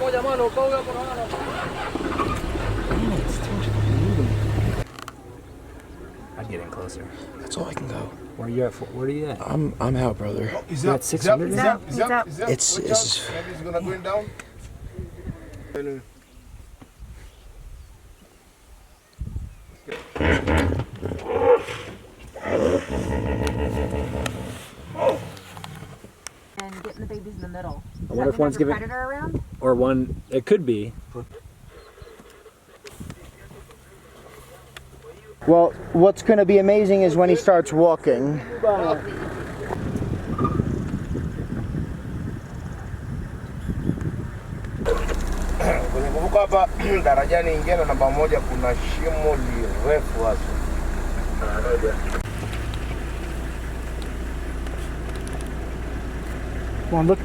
I'd get in closer. That's all I can go. Where are you at? Where are you at? I'm out, brother. Oh, he's You're up. at 600 now? He's up. It's Watch out. Maybe he's gonna go down. And getting the babies in the middle. I wonder if one's giving predator around. or one. It could be. Well, what's going to be amazing is when he starts walking. Kwenye kuvuka hapa darajani ingia na namba moja kuna shimo lirefu hasa. Come on, look.